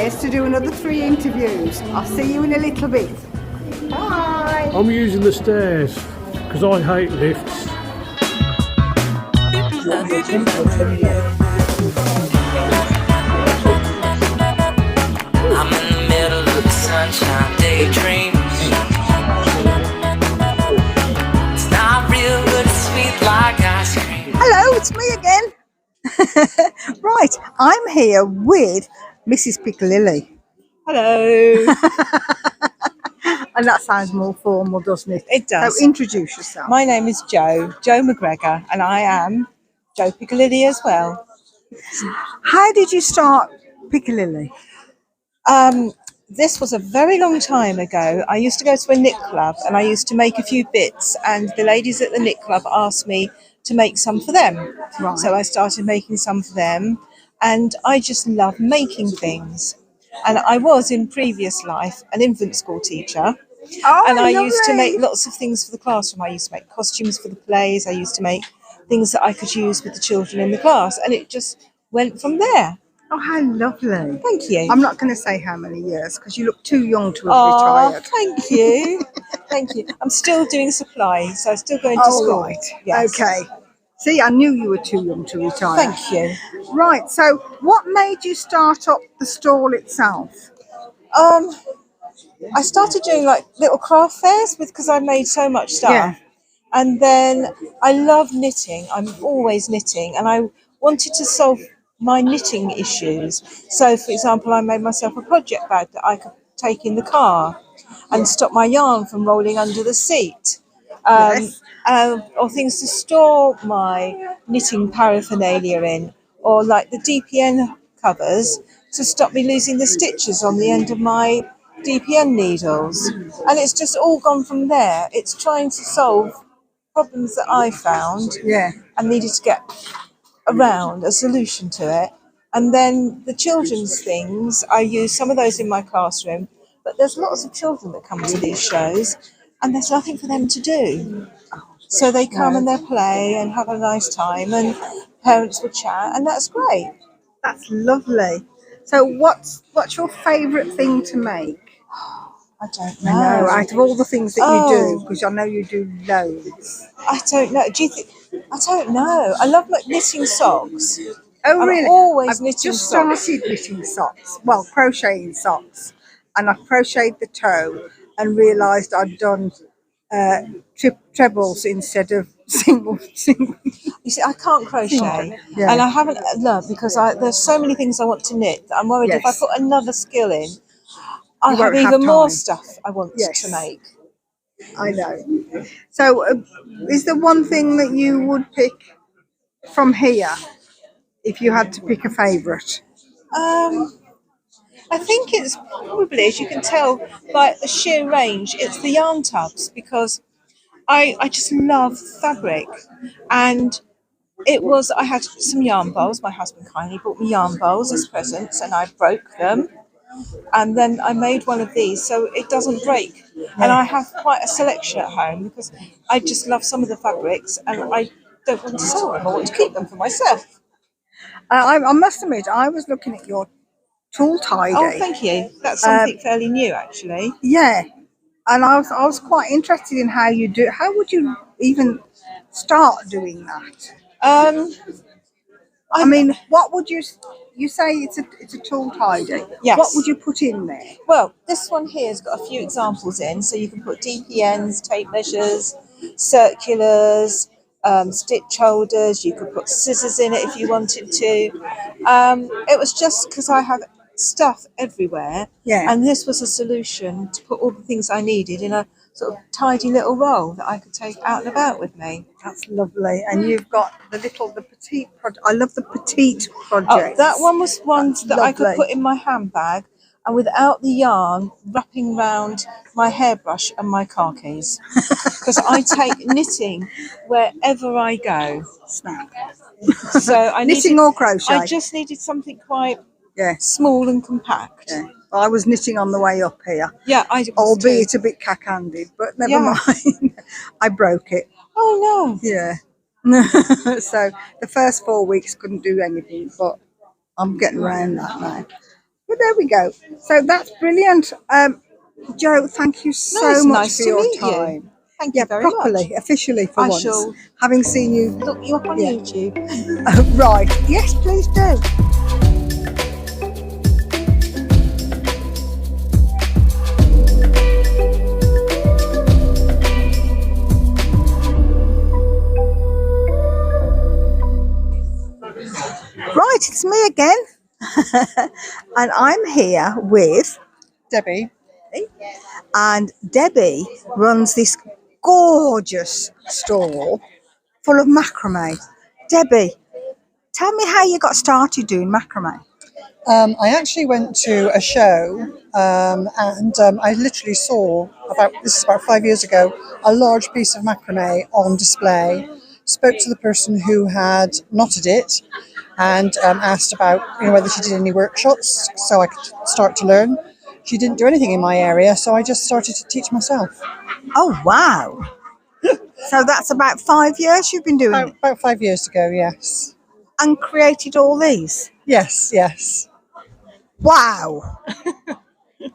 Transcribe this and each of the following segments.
upstairs to do another 3 interviews. I'll see you in a little bit. Bye. I'm using the stairs because I hate lifts. I'm in the middle of the sunshine daydreams. It's not real, but it's sweet like ice cream. Hello, it's me again. Right, I'm here with Mrs. Piccalilli. Hello. And that sounds more formal, doesn't it? It does. So introduce yourself. My name is Jo McGregor, and I am Jo Piccalilli as well. How did you start Piccalilli? This was a very long time ago. I used to go to a knit club and I used to make a few bits, and the ladies at the knit club asked me to make some for them. Right. So I started making some for them, and I just love making things. And I was in previous life an infant school teacher. Oh, And I used to lovely. make lots of things for the classroom. I used to make costumes for the plays. I used to make things that I could use with the children in the class. And it just went from there. Oh, how lovely. Thank you. I'm not going to say how many years because you look too young to have Oh, retired. thank you. Thank you. I'm still doing supply, so I'm still going to Oh, school. right. Yes. Okay. See, I knew you were too young to retire. Thank you. Right, so what made you start up the stall itself? I started doing like little craft fairs because I made so much stuff. Yeah. And then I love knitting. I'm always knitting, and I wanted to solve my knitting issues. So, for example, I made myself a project bag that I could take in the car and stop my yarn from rolling under the seat. Yes. Or things to store my knitting paraphernalia in, or like the DPN covers to stop me losing the stitches on the end of my DPN needles. And it's just all gone from there. It's trying to solve problems that I found Yeah. and needed to get around a solution to it. And then the children's things, I use some of those in my classroom, but there's lots of children that come to these shows and there's nothing for them to do. So they come and they play and have a nice time, and parents will chat, and that's great. That's lovely. So what's your favourite thing to make? I don't No, know. out of all the things that you do, Oh. because I know you do loads. I don't know. Do you think? I don't know. I love knitting socks. Oh, I'm really? always I've knitting just socks. started knitting socks. Well, crocheting socks. And I crocheted the toe and realised I'd done trebles instead of single. You see, I can't crochet, Yeah. and I haven't learned because there's so many things I want to knit that I'm worried if I Yes. put another skill in, I'll You have won't have even more time. stuff I want Yes. to make. I know. So is there one thing that you would pick from here if you had to pick a favourite? I think it's probably, as you can tell by the sheer range, it's the yarn tubs, because I just love fabric. And I had some yarn bowls. My husband kindly bought me yarn bowls as presents, and I broke them. And then I made one of these so it doesn't break. And I have quite a selection at home because I just love some of the fabrics and I don't want to sell them. I want to keep them for myself. I must admit, I was looking at your tool tidy. Oh, thank you. That's something fairly new, actually. Yeah, and I was quite interested in how you do. How would you even start doing that? I mean, what would you say? It's a tool tidy. Yes. What would you put in there? Well, this one here has got a few examples in, so you can put DPNs, tape measures, circulars, stitch holders. You could put scissors in it if you wanted to. It was just because I have stuff everywhere, Yeah. and this was a solution to put all the things I needed in a sort of tidy little roll that I could take out and about with me. That's lovely. And you've got the petite project. I love the petite Oh, project. that one was one That's that I could lovely. put in my handbag and without the yarn wrapping round my hairbrush and my car keys. Because I take knitting wherever I go. Snap. So I Knitting or crochet? I just needed something quite Yeah. small and compact. Yeah. Well, I was knitting on the way up here, Yeah, I was albeit too. a bit cack-handed, but never Yeah. mind. I broke it. Oh no. Yeah. So the first 4 weeks couldn't do anything, but I'm getting around that now. But there we go. So that's brilliant. Joe, thank you so it's much nice for to your meet you. time. Thank Yeah, you very properly, much. officially for I once. shall Having seen you. look you up on Yeah. YouTube. Right. Yes, please do. Right, it's me again. And I'm here with Debbie. and Debbie runs this gorgeous stall full of macrame. Debbie, tell me how you got started doing macrame. I actually went to a show and I literally saw this is about 5 years ago, a large piece of macrame on display. Spoke to the person who had knotted it and asked about whether she did any workshops so I could start to learn. She didn't do anything in my area, so I just started to teach myself. Oh, wow. So that's about 5 years you've been doing it About 5 years ago, yes. and created all these. Yes. Wow.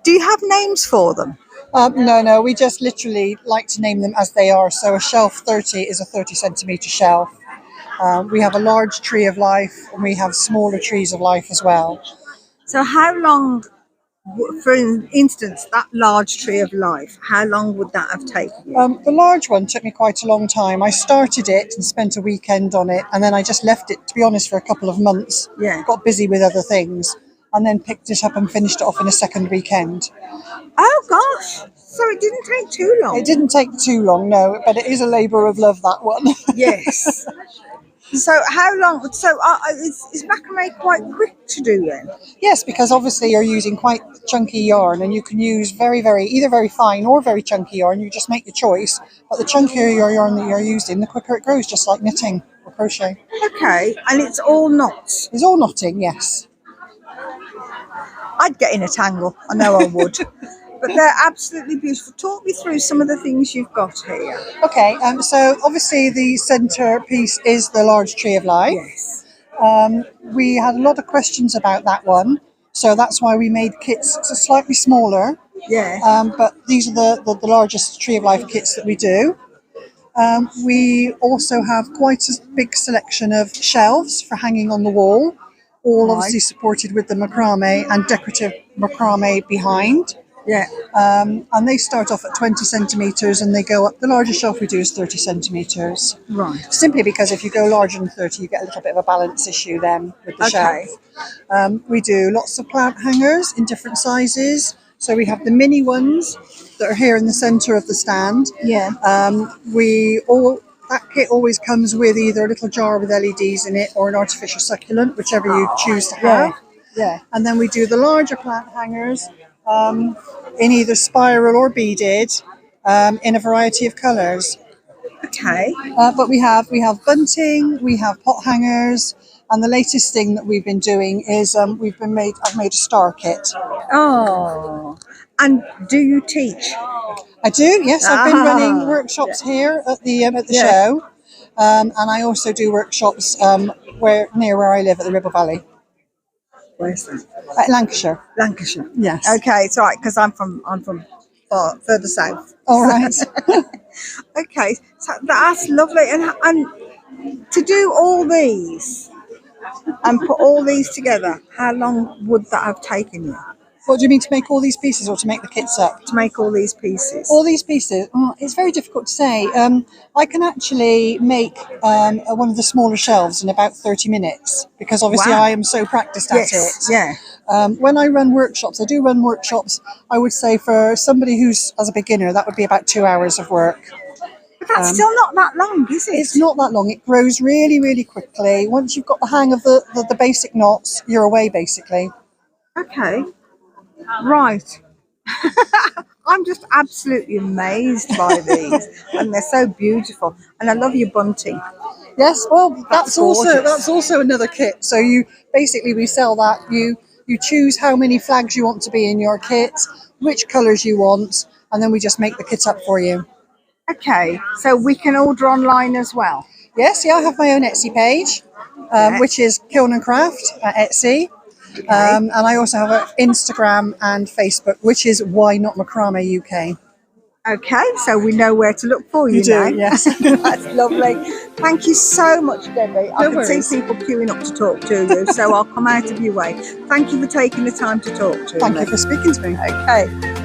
Do you have names for them? No, we just literally like to name them as they are. So a shelf 30 is a 30 centimetre shelf. We have a large tree of life and we have smaller trees of life as well. So how long, for instance, that large tree of life, how long would that have taken you? The large one took me quite a long time. I started it and spent a weekend on it, and then I just left it, to be honest, for a couple of months. Yeah. Got busy with other things and then picked it up and finished it off in a second weekend. Oh, gosh. So it didn't take too long. It didn't take too long, no, but it is a labour of love, that one. Yes. So how long? So is macrame quite quick to do then? Yes, because obviously you're using quite chunky yarn, and you can use either very fine or very chunky yarn. You just make your choice. But the chunkier your yarn that you're using, the quicker it grows, just like knitting or crochet. Okay, and it's all knots. It's all knotting, yes. I'd get in a tangle. I know I would. But they're absolutely beautiful. Talk me through some of the things you've got here. Okay, so obviously the centre piece is the large tree of life. Yes. We had a lot of questions about that one, so that's why we made kits slightly smaller. Yeah. But these are the largest tree of life kits that we do. We also have quite a big selection of shelves for hanging on the wall, all Right. obviously supported with the macrame and decorative macrame behind. Yeah. And they start off at 20 centimetres and they go up. The largest shelf we do is 30 centimetres. Right. Simply because if you go larger than 30, you get a little bit of a balance issue then with the Okay. shelf. We do lots of plant hangers in different sizes. So we have the mini ones that are here in the centre of the stand. Yeah. That kit always comes with either a little jar with LEDs in it or an artificial succulent, whichever you choose to have. Yeah. And then we do the larger plant hangers in either spiral or beaded in a variety of colours. Okay. But we have bunting, we have pot hangers, and the latest thing that we've been doing is I've made a star kit. Oh. And do you teach? I do, yes. I've been running workshops here at the show, and I also do workshops near where I live at the Ribble Valley. Where's that? Lancashire. Lancashire. Yes. Okay, it's all right because I'm from further south. All right. Okay, so that's lovely, and to do all these and put all these together, how long would that have taken you What do you mean, to make all these pieces or to make the kits up? to make all these pieces? All these pieces, it's very difficult to say. I can actually make one of the smaller shelves in about 30 minutes because obviously Wow. I am so practiced at it. Yeah. When I run workshops, I do run workshops, I would say for somebody who's as a beginner, that would be about 2 hours of work. But that's still not that long, is it? It's not that long. It grows really, really quickly. Once you've got the hang of the basic knots, you're away basically. Okay. Right. I'm just absolutely amazed by these, and they're so beautiful. And I love your bunting. Yes, well, That's that's also another kit. So we sell that. You choose how many flags you want to be in your kit, which colours you want, and then we just make the kit up for you. Okay, so we can order online as well. Yes, I have my own Etsy page, which is Kiln and Craft at Etsy. And I also have an Instagram and Facebook, which is Why Not Macrame UK. Okay, so we know where to look for you, You do, now. yes. That's lovely. Thank you so much, Debbie. I can worries. see people queuing up to talk to you, so I'll come out of your way. Thank you for taking the time to talk to me. Thank you for speaking to me. Okay.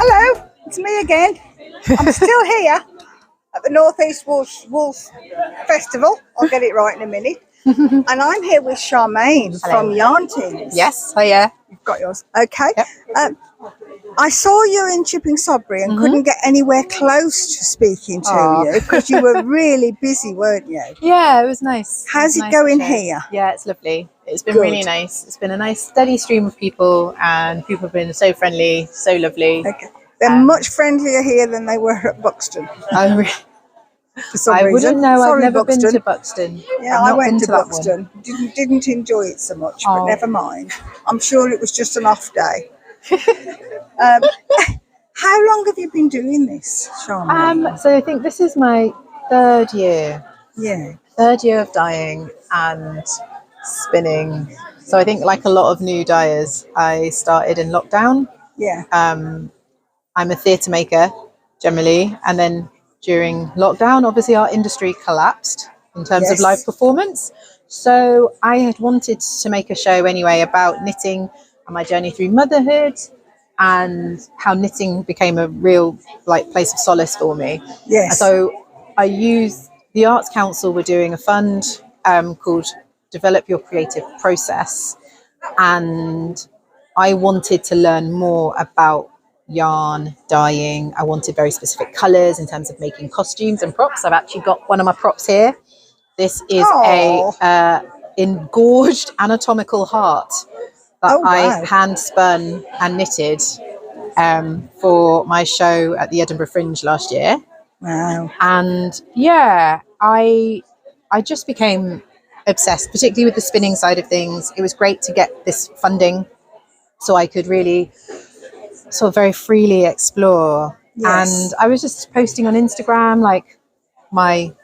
Hello, it's me again. I'm still here at the North East Wolf Festival. I'll get it right in a minute. And I'm here with Charmaine from Yarn Teams. Yes, hiya. You've got yours. Okay. Yep. I saw you in Chipping Sodbury and couldn't get anywhere close to speaking to you because you were really busy, weren't you? Yeah, it was nice. How's it going here? Yeah, it's lovely. It's been Good. really nice. It's been a nice steady stream of people, and people have been so friendly, so lovely. Okay. They're much friendlier here than they were at Buxton. For some I reason. wouldn't know. Sorry, I've never Buxton. been to Buxton. Yeah, I've I not went been to that one. Buxton. Didn't enjoy it so much, but Oh. never mind. I'm sure it was just an off day. How long have you been doing this, Charmaine? So I think this is my third year of dyeing and spinning. So I think, like a lot of new dyers, I started in lockdown. Yeah. I'm a theatre maker generally, and then during lockdown, obviously our industry collapsed in terms of Yes. live performance. So I had wanted to make a show anyway about knitting and my journey through motherhood, and how knitting became a real place of solace for me. Yes. So I used the Arts Council were doing a fund called Develop Your Creative Process, and I wanted to learn more about yarn dyeing. I wanted very specific colours in terms of making costumes and props. I've actually got one of my props here. This is a engorged anatomical heart that I hand spun and knitted for my show at the Edinburgh Fringe last year. Wow. And yeah, I just became obsessed, particularly with the spinning side of things. It was great to get this funding so I could really sort of very freely explore. Yes. And I was just posting on Instagram like my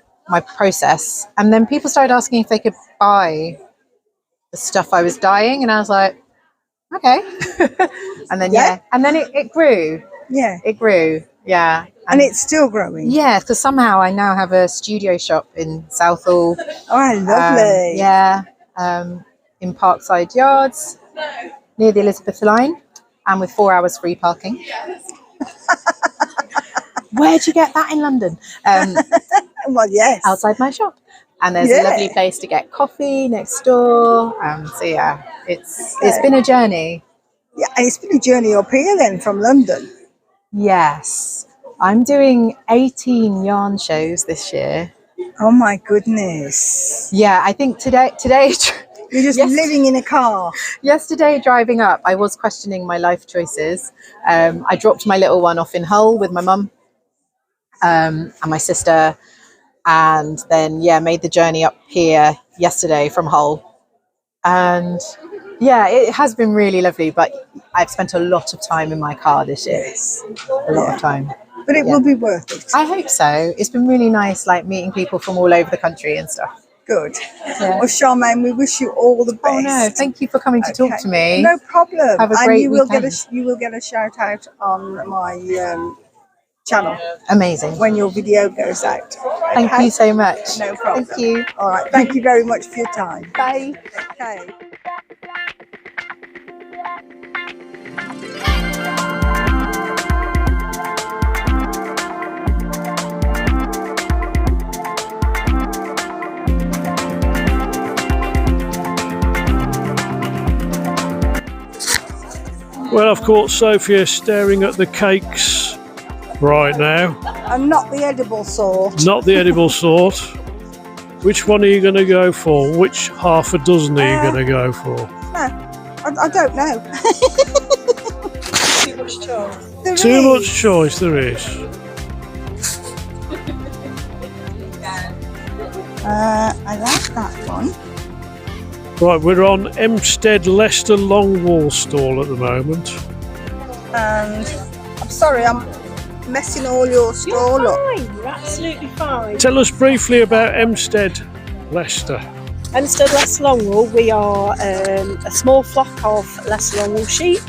process, and then people started asking if they could buy the stuff I was dyeing, and I was like, okay. And then and then it grew. Yeah. It grew. Yeah. And it's still growing. Yeah, because somehow I now have a studio shop in Southall. Oh, lovely. In Parkside Yards, near the Elizabeth line, and with 4 hours free parking. Where'd you get that in London? Well, yes. Outside my shop. And there's a lovely place to get coffee next door. So yeah, it's been a journey. Yeah, and it's been a journey up here then from London. Yes. I'm doing 18 yarn shows this year. Oh my goodness. Yeah, I think today You're just living in a car. yesterday driving up, I was questioning my life choices. I dropped my little one off in Hull with my mum and my sister, and then made the journey up here yesterday from Hull. And yeah, it has been really lovely, but I've spent a lot of time in my car this year. Yes. A lot of time. But it will be worth it. I hope so. It's been really nice, like meeting people from all over the country and stuff. Good. Yeah. Well, Charmaine, we wish you all the best. Oh no, thank you for coming to talk to me. No problem. Have a and great you will weekend. get a shout out on my channel Amazing. when your video goes out. Thank you so much. No problem. Thank you. All right. Thank you very much for your time. Bye. Okay. Well, I've caught Sophia staring at the cakes right now. And not the edible sort. Not the edible sort. Which one are you going to go for? Which half a dozen are you going to go for? No, I don't know. Too much charm. There Too much is. choice, there is. I like that one. Right, we're on Empstead Leicester Longwall stall at the moment. And I'm sorry, I'm messing all your stall up. Fine, you're absolutely fine. Tell us briefly about Empstead Leicester. Instead Leicester Longwall, we are a small flock of Leicester Longwall sheep,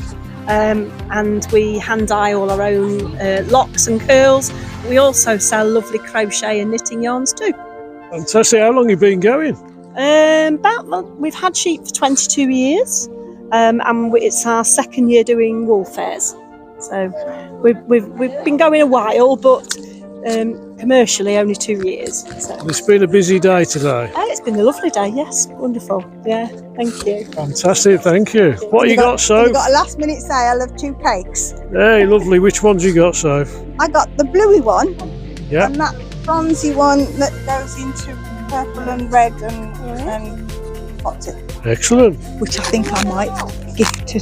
and we hand dye all our own locks and curls. We also sell lovely crochet and knitting yarns too. Fantastic. How long have you been going? We've had sheep for 22 years, and it's our second year doing wool fairs. So we've been going a while, but commercially only 2 years. So. It's been a busy day today. It's been a lovely day, yes, wonderful. Yeah, thank you. Fantastic, thank you. What you got, Soph? You got a last minute sale of 2 cakes. Hey, lovely. Which ones you got, Soph? I got the bluey one Yeah. and that bronzy one that goes into purple and red and what's it? Excellent. Which I think I might gift to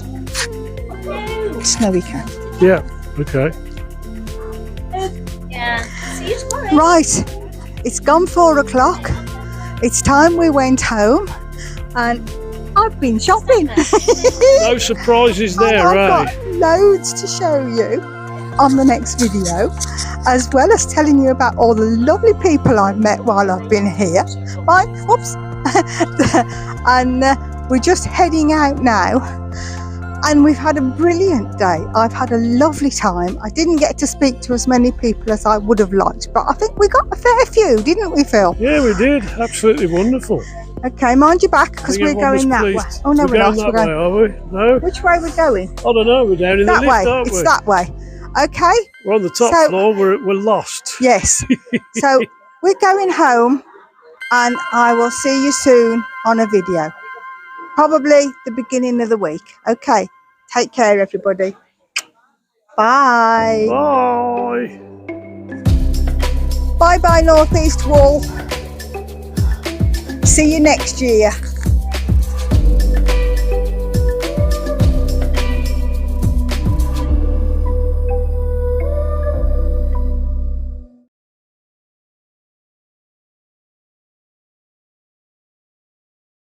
Snowy Cat. Yeah, okay. Right, it's gone 4 o'clock. It's time we went home, and I've been shopping. No surprises And there, I've eh? got loads to show you on the next video, as well as telling you about all the lovely people I've met while I've been here. Right, whoops. And we're just heading out now, and we've had a brilliant day. I've had a lovely time. I didn't get to speak to as many people as I would have liked, but I think we got a fair few, didn't we, Phil? Yeah, we did. Absolutely wonderful. Okay, mind your back, because we're going that way. Oh no, we're not. That We're way, going. are we? No? Which way we're going? I don't know. We're down in That the lift, way. aren't we? It's that way. Okay. We're on the top So- floor. We're lost. Yes. So we're going home, and I will see you soon on a video. Probably the beginning of the week. Okay. Take care, everybody. Bye. Bye. Bye bye, Northeast Wall. See you next year.